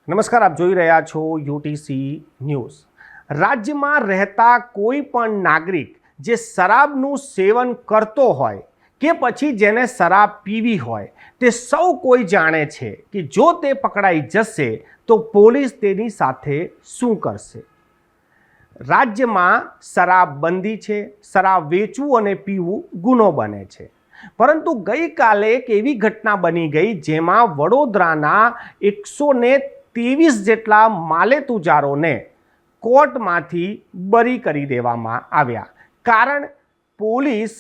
નમસ્કાર, આપ જોઈ રહ્યા છો યુટીસી ન્યૂઝ। રાજ્યમાં રહેતા કોઈ પણ નાગરિક જે શરાબનું સેવન કરતો હોય કે પછી જેને શરાબ પીવી હોય તે સૌ કોઈ જાણે છે કે જો તે પકડાઈ જશે તો પોલીસ તેની સાથે શું કરશે। રાજ્યમાં શરાબ બંધી છે, શરાબ વેચવું અને પીવું ગુનો બને છે, પરંતુ ગઈકાલે એક એવી ઘટના બની ગઈ જેમાં વડોદરાના 123 જેટલા માલેતુજારોને કોર્ટમાંથી બરી કરી દેવામાં આવ્યા। કારણ પોલીસ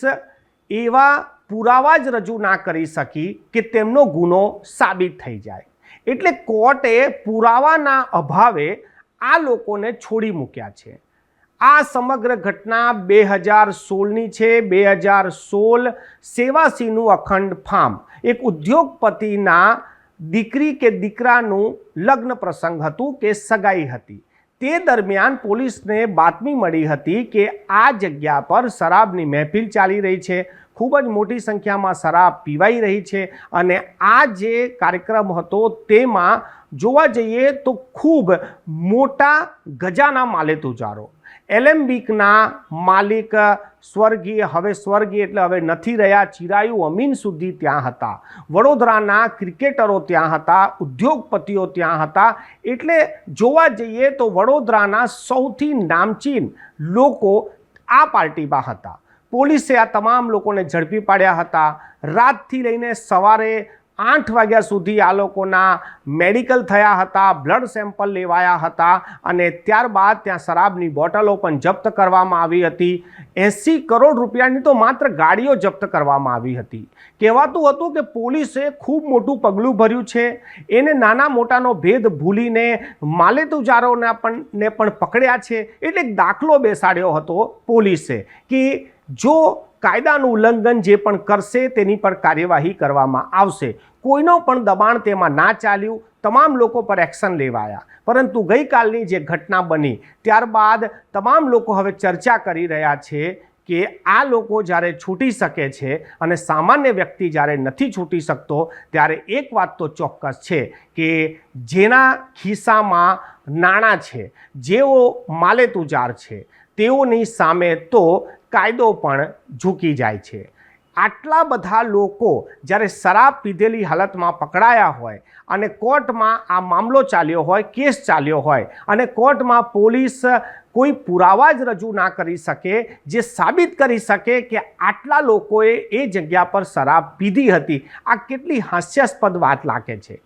એવા પુરાવા જ રજૂ ના કરી શકી કે તેમનો ગુનો સાબિત થઈ જાય, એટલે કોર્ટે પુરાવાના અભાવે આ લોકોને છોડી મૂક્યા છે। આ સમગ્ર ઘટના 2016ની છે। 2016 સેવાસીનું અખંડ ફાર્મ, એક ઉદ્યોગપતિના દીકરી કે દીકરાનું લગ્ન પ્રસંગ હતું કે સગાઈ હતી। તે દરમિયાન પોલીસને બાતમી મળી હતી કે આ જગ્યા પર શરાબની મહેફિલ ચાલી રહી છે, ખૂબ જ મોટી સંખ્યામાં શરાબ પીવાઈ રહી છે અને આ જે કાર્યક્રમ હતો તેમાં જોવા જઈએ તો ખૂબ મોટા ગજાના માલેતુજારો, એલેમ્બિકના માલિક સ્વર્ગીય, હવે સ્વર્ગીય એટલે હવે નથી રહ્યા, ચિરાયુ અમીન સુધી ત્યાં હતા, વડોદરાના ક્રિકેટરો ત્યાં હતા, ઉદ્યોગપતિઓ ત્યાં હતા। એટલે જોવા જઈએ તો વડોદરાના સૌથી નામચીન લોકો આ પાર્ટીમાં હતા। પોલીસે આ તમામ લોકોને ઝડપી પાડ્યા હતા। રાતથી લઈને સવારે 8 વાગ્યા સુધી આ લોકોના મેડિકલ થયા હતા, બ્લડ સેમ્પલ લેવાયા હતા અને ત્યારબાદ ત્યાં શરાબની બોટલો પણ જપ્ત કરવામાં આવી હતી। 80 કરોડ રૂપિયાની તો માત્ર ગાડીઓ જપ્ત કરવામાં આવી હતી। કહેવાતું હતું કે પોલીસે ખૂબ મોટું પગલું ભર્યું છે, એને નાના મોટાનો ભેદ ભૂલીને માલેતુજારોને પણ પકડ્યા છે। એટલે એક દાખલો બેસાડ્યો હતો પોલીસે કે જો કાયદાનું ઉલ્લંઘન જે પણ કરશે તેની પર કાર્યવાહી કરવામાં આવશે। કોઈનો પણ દબાણ તેમાં ના ચાલ્યું, તમામ લોકો પર એક્શન લેવાયા। પરંતુ ગઈકાલની જે ઘટના બની ત્યારબાદ તમામ લોકો હવે ચર્ચા કરી રહ્યા છે કે આ લોકો જ્યારે છૂટી શકે છે અને સામાન્ય વ્યક્તિ જ્યારે નથી છૂટી શકતો ત્યારે એક વાત તો ચોક્કસ છે કે જેના ખિસ્સામાં નાણાં છે, જેઓ માલેતુજાર છે, તેઓની સામે તો કાયદો પણ ઝૂકી જાય છે। આટલા બધા લોકો જ્યારે શરાબ પીધેલી હાલતમાં પકડાયા હોય અને કોર્ટમાં આ મામલો ચાલ્યો હોય, કેસ ચાલ્યો હોય અને કોર્ટમાં પોલીસ કોઈ પુરાવા જ રજૂ ના કરી શકે જે સાબિત કરી શકે કે આટલા લોકોએ એ જગ્યા પર શરાબ પીધી હતી, આ કેટલી હાસ્યાસ્પદ વાત લાગે છે।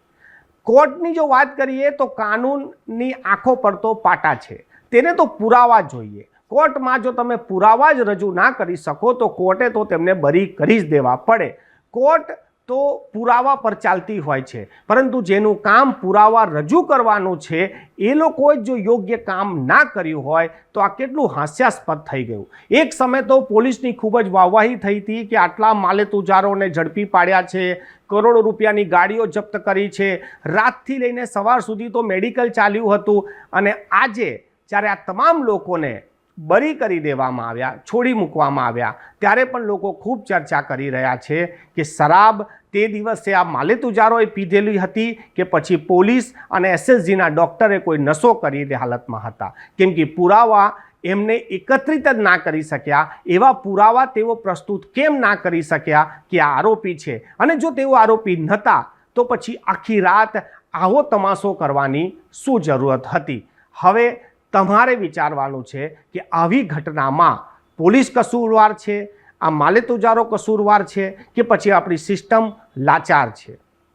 કોર્ટની જો વાત કરીએ તો કાનૂનની આંખો પર તો પાટા છે, તેને તો પુરાવા જોઈએ। કોર્ટમાં જો તમે પુરાવા જ રજૂ ના કરી શકો તો કોર્ટે તો તેમને બરી કરી જ દેવા પડે। કોર્ટ તો પુરાવા પર ચાલતી હોય છે, પરંતુ જેનું કામ પુરાવા રજૂ કરવાનું છે એ લોકોએ જો યોગ્ય કામ ના કર્યું હોય તો આ કેટલું હાસ્યાસ્પદ થઈ ગયું। એક સમય તો પોલીસની ખૂબ જ વાહવાહી થઈ હતી કે આટલા માલેતુજારોને ઝડપી પાડ્યા છે, કરોડો રૂપિયાની ગાડીઓ જપ્ત કરી છે, રાતથી લઈને સવાર સુધી તો મેડિકલ ચાલ્યું હતું અને આજે જ્યારે આ તમામ લોકોને બરી કરી દેવામાં આવ્યા, છોડી મૂકવામાં આવ્યા, ત્યારે પણ લોકો ખૂબ ચર્ચા કરી રહ્યા છે કે શરાબ તે દિવસે આ માલેતુજારોએ પીધેલી હતી કે પછી પોલીસ અને એસએસજીના ડૉક્ટરે કોઈ નશો કરી હાલતમાં હતા, કેમ કે પુરાવા એમને એકત્રિત જ ના કરી શક્યા। એવા પુરાવા તેઓ પ્રસ્તુત કેમ ના કરી શક્યા કે આ આરોપી છે, અને જો તેઓ આરોપી નહોતા તો પછી આખી રાત આવો તમાશો કરવાની શું જરૂરત હતી। હવે તમારે વિચારવાનું છે કે આવી ઘટનામાં પોલીસ કસૂરવાર છે, આ માલેતુજારો કસૂરવાર છે કે પછી આપણી સિસ્ટમ લાચાર છે।